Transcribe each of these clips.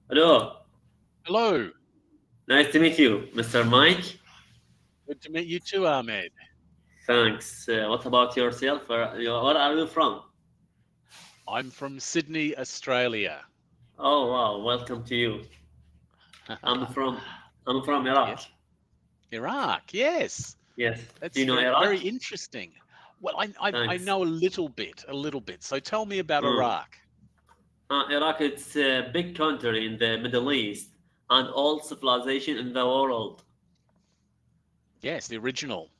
Hello, Hello. nice to meet you, Mr. Mike. Good to meet you too, Ahmed. Thanks. What about yourself? Where are you from? I'm from Sydney, Australia. Oh wow, welcome to you. I'm from I'm from Iraq. Yes. Iraq, yes. Yes. Do That's you know very Iraq? interesting. Well, I Thanks. know a little bit. So tell me about Mm. Iraq. Iraq, it's a big country in the Middle East and all civilization in the world. Yes, the original.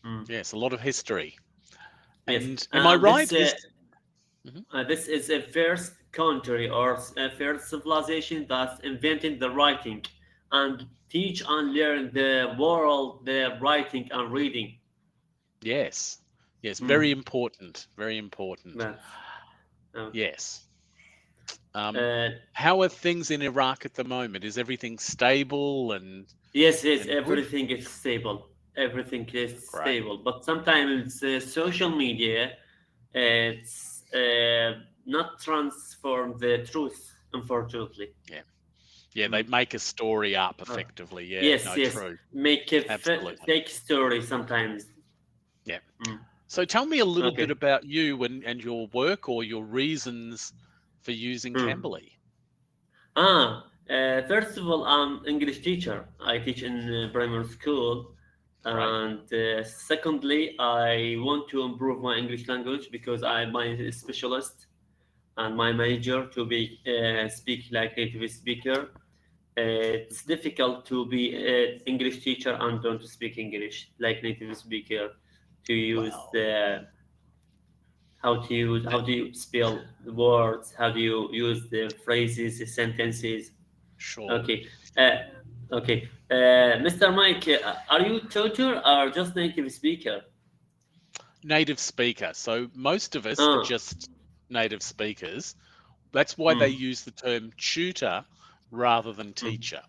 Mm. Yes, a lot of history. Yes. And am I right? Mhm. This is a first country or a first civilization that's inventing the writing and teach and learn the world the writing and reading. Yes. Yes, very Mm, important. Very important. that's okay. Yes. Um, Uh, how are things in Iraq at the moment? Is everything stable yes, yes, and good? everything is stable. Everything is Great. stable. But sometimes social media, it's not transform the truth, unfortunately. Yeah. Yeah, they Mm. make a story up Uh, effectively. Yeah, yes, no, yes. true. Make a Absolutely. fake story sometimes. Yeah. Mm. So tell me a little bit Okay. about you and your work or your reasons for using Mm. Cambly. First of all, I'm English teacher. I teach in primary school, Great. and secondly, I want to improve my English language because I'm my specialist and my major to be speak like native speaker. It's difficult to be an English teacher and don't speak English like native speaker. To use Wow. the Uh, how do you spell the words? How do you use the phrases, the sentences? Sure. Okay. Okay. Mr. Mike, are you tutor or just native speaker? Native speaker. So most of us are Uh, just native speakers. That's why they mm, use the term tutor rather than mm. teacher.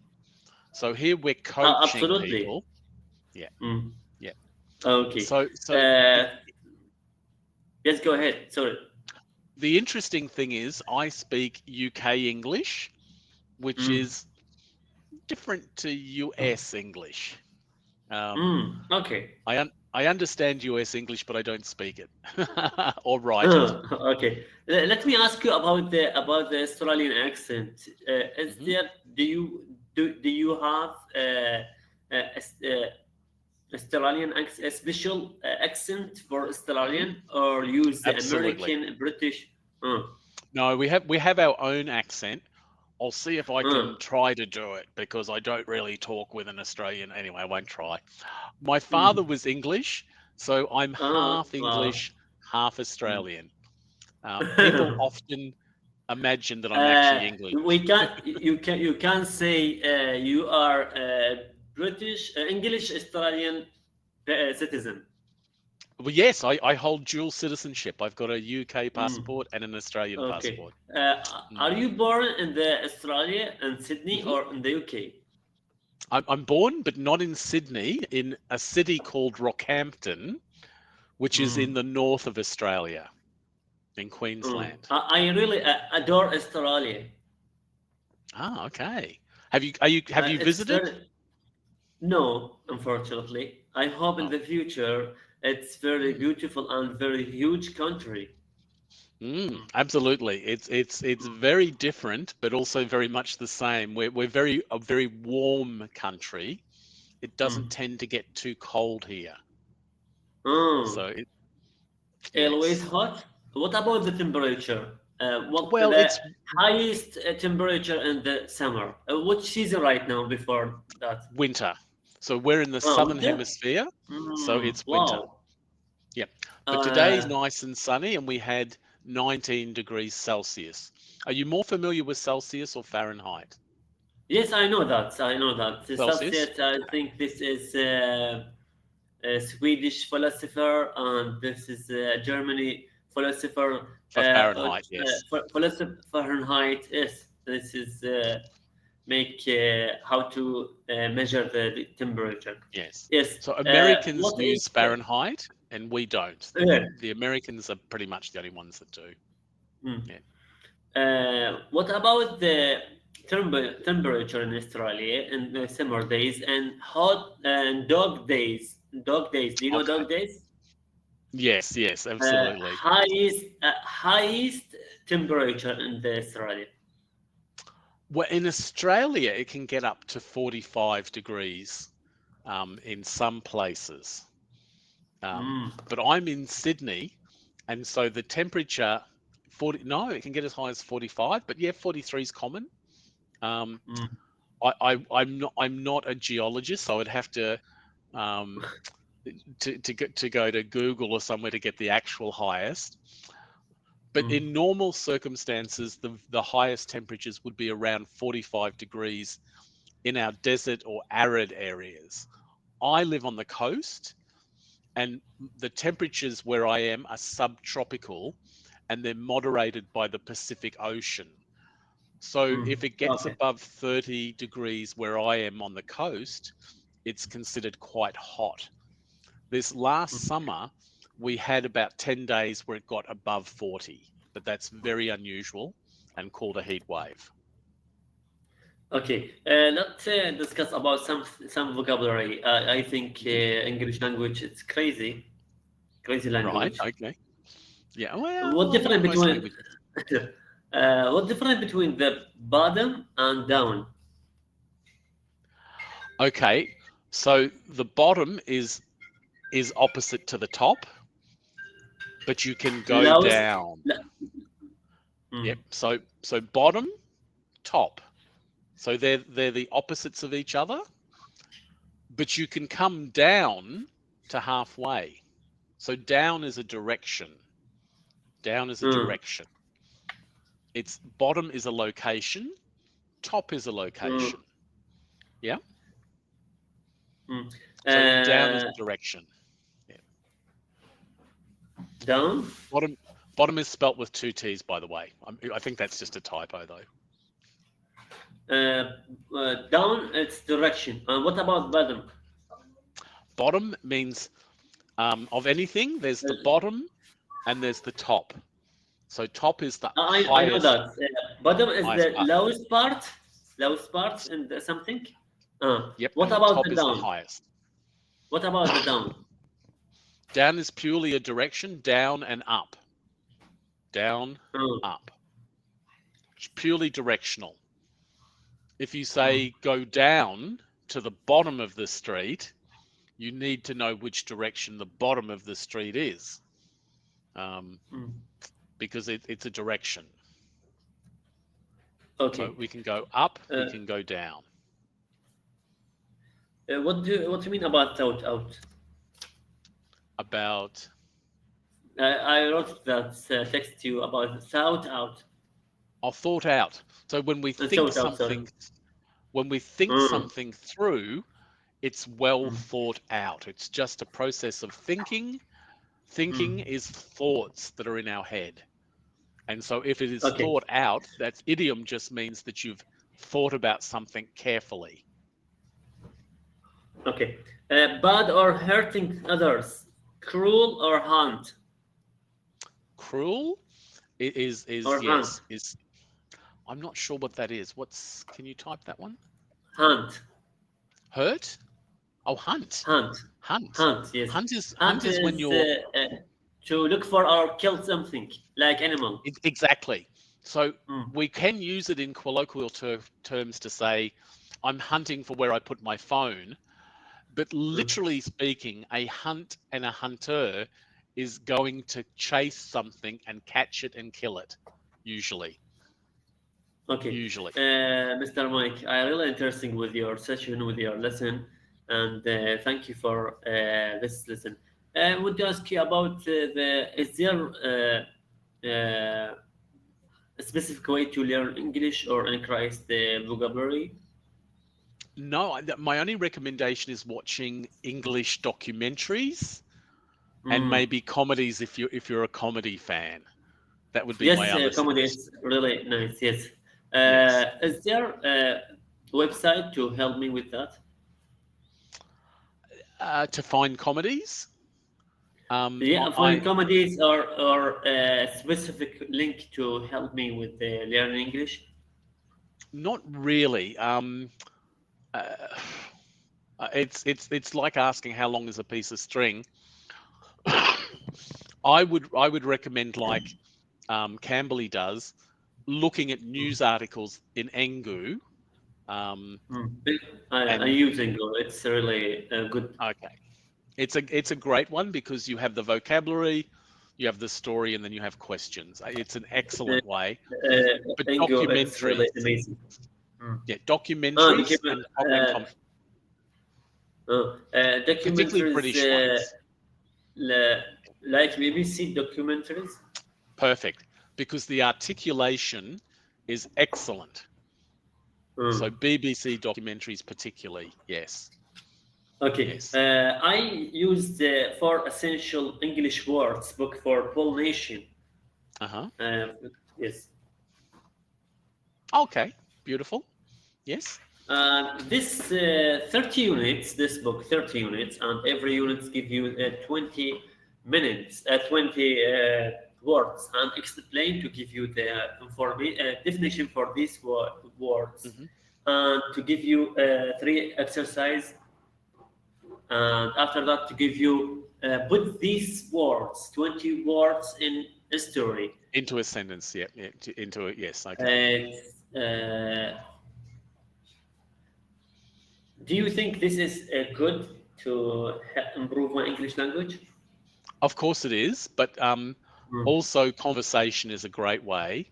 So here we're coaching Absolutely. people. Yeah. Mm. Yeah. Okay. So Uh, the yes, go ahead. Sorry. the interesting thing is I speak UK English, which Mm. is different to US English. Um, Okay. I understand US English, but I don't speak it or write it. Okay. Let me ask you about the Australian accent. Is Hmm. there do you have Australian a special accent for Hmm. Australian or use the Absolutely. American British? Uh, No, we have our own accent. I'll see if I uh, can try to do it because I don't really talk with an Australian. Anyway, I won't try. My father mm. was English, so I'm half Wow. English, half Mm. Australian. People often imagine that I'm actually English. You can say you are British English Australian citizen. Well, yes, I hold dual citizenship. I've got a UK Mm. passport and an Australian Okay. passport. Are Mm. you born in the Australia and Sydney Hmm. or in the UK? I'm born, but not in Sydney, in a city called Rockhampton, which is in Mm. the north of Australia, in Mm. Queensland. I really adore Australia. Ah, okay. Have you It's visited? very no, unfortunately. I hope in Oh, the future it's very mm, beautiful and very huge country. Mm. absolutely. It's Mm. very different, but also very much the same. We're very a very warm country. It doesn't Mm. tend to get too cold here. Mm. So Always yes. hot. What about the temperature? What Well, the it's highest temperature in the summer? Which season right now before that? winter. So we're in the Oh, southern winter. hemisphere, so it's winter. Wow. Yep. But today's Uh, nice and sunny, and we had 19 degrees Celsius. Are you more familiar with Celsius or Fahrenheit? yes, I know that. I know that. The Celsius? Celsius, I Okay. think this is a Swedish philosopher, and this is a Germany philosopher. For Fahrenheit, yes. Philosopher Fahrenheit. Yes, this is make how to measure the temperature. Yes. Yes. So Americans What use is Fahrenheit, and we don't. uh, The Americans are pretty much the only ones that do. mm. Yeah. What about the temperature in Australia in the summer days and hot and dog days. Dog days. Do you know Okay. dog days? Yes, yes, absolutely. Highest temperature in the Australia. Well, in Australia, it can get up to 45 degrees in some places. But I'm in Sydney, and so the temperature, it can get as high as 45, but yeah, 43 is common. Um, Mm, I'm not a geologist, so I'd have to um, to go to Google or somewhere to get the actual highest. But mm, in normal circumstances, the highest temperatures would be around 45 degrees in our desert or arid areas. I live on the coast, and the temperatures where I am are subtropical, and they're moderated by the Pacific Ocean. So if it gets okay. above 30 degrees where I am on the coast, it's considered quite hot. This last Mm. summer, we had about 10 days where it got above 40, but that's very unusual and called a heat wave. Okay. Let's discuss about some vocabulary. I think Mhm. English language it's crazy Right. language. Okay. Yeah. What Well, like difference most between languages. what difference between the bottom and down? Okay. So the bottom is opposite to the top, but you can go Lowest. down. la- mm, Yep. So bottom, top. So they're the opposites of each other, but you can come down to halfway. So down is a direction. Down is a mm, direction. It's bottom is a location, top is a mm, location. Yeah. mm. So down is Uh, a direction. Yeah. Down. Bottom bottom is spelt with two T's, by the way. I think that's just a typo though. Down. It's direction. What about bottom? Bottom means of anything, there's Uh, the bottom and there's the top. So top is the I know highest, that. Bottom is highest the part. lowest part in something. Yep, What and the about top the is the down? highest. What about the down? Down is purely a direction, down and up. Down, Mm, up. It's purely directional. If you mm, say go down to the bottom of the street, you need to know which direction the bottom of the street is, um, mm. because it's a direction. So Okay. we can go up, we Uh, can go down. what do you mean about thought out? About I wrote that text to you about thought out. thought out. So Thought out. Sorry. when we think Mm, something through, it's well mm, thought out. It's just a process of thinking. mm. Thinking is thoughts that are in our head. And so if it is Okay. thought out, that idiom just means that you've thought about something carefully. Okay. Bad or hurting others. Cruel or hunt Cruel is or hunt. yes, is I'm not sure what that is. Can you type that one? Hunt. Hurt? Oh, hunt. Hunt. Hunt. Hunt. Yes. Hunt Hunt is when is you're to look for or kill something like animal. exactly. So Mm, we can use it in colloquial terms to say, I'm hunting for where I put my phone. But mm. literally speaking, a hunt and a hunter is going to chase something and catch it and kill it, usually. Okay. Usually. Mr. Mike, I really interesting with your session, with your lesson, and thank you for this lesson. I want to ask you about is there a specific way to learn English or increase the vocabulary? No, my only recommendation is watching English documentaries and Mm. maybe comedies if you're a comedy fan. That would be my Yes, other comedy suggestion. is really nice. Yes. Yes. Is there a website to help me with that? To find comedies, Yeah, I find comedies or a specific link to help me with learning English. Not really. It's like asking how long is a piece of string. I would recommend, like Camberley does, looking at news articles in Engu. Mm. I And use English. It's really good. okay, it's a great one because you have the vocabulary, you have the story, and then you have questions. It's an excellent way. But English, it's documentaries, really amazing. Mm. yeah, Oh, documentaries and particularly documentaries, British ones, like BBC documentaries. perfect because the articulation is excellent. So Mm. BBC documentaries, particularly, yes, Okay. yes. I used the Four Essential English Words book for Paul Nation. Uh-huh. Uh, yes. Okay, beautiful. Yes. This 30 units, this book, 30 units, and every unit give you 20 minutes, 20 words, and explain to give you the definition for these words, Hmm. and to give you 3 exercise, and after that to give you put these words, 20 words in history. Into a sentence, yeah, yeah, into it, yes, okay. Do you think this is good to improve my English language? Of course it is, but Mm. also conversation is a great way.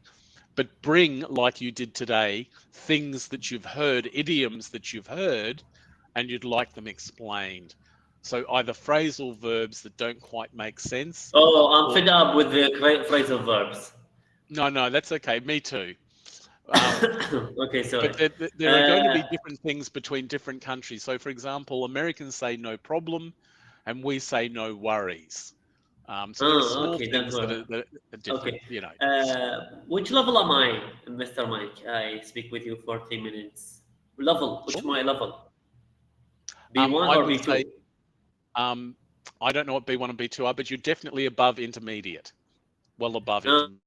But bring, like you did today, things that you've heard, idioms that you've heard, and you'd like them explained. So either phrasal verbs that don't quite make sense, Oh, I'm or fed up with the phrasal verbs. no, that's okay. Me too. Um, Okay, but sorry. there are going to Uh, be different things between different countries. So, for example, Americans say no problem, and we say no worries. So there are small okay, don't things worry. that are different, Okay. you know. Which level am I, Mr. Mike? I speak with you for 3 minutes. Level, which Sure. my level? B1 I or would say B2? I don't know what B1 and B2 are, but you're definitely above intermediate, well above Uh, intermediate.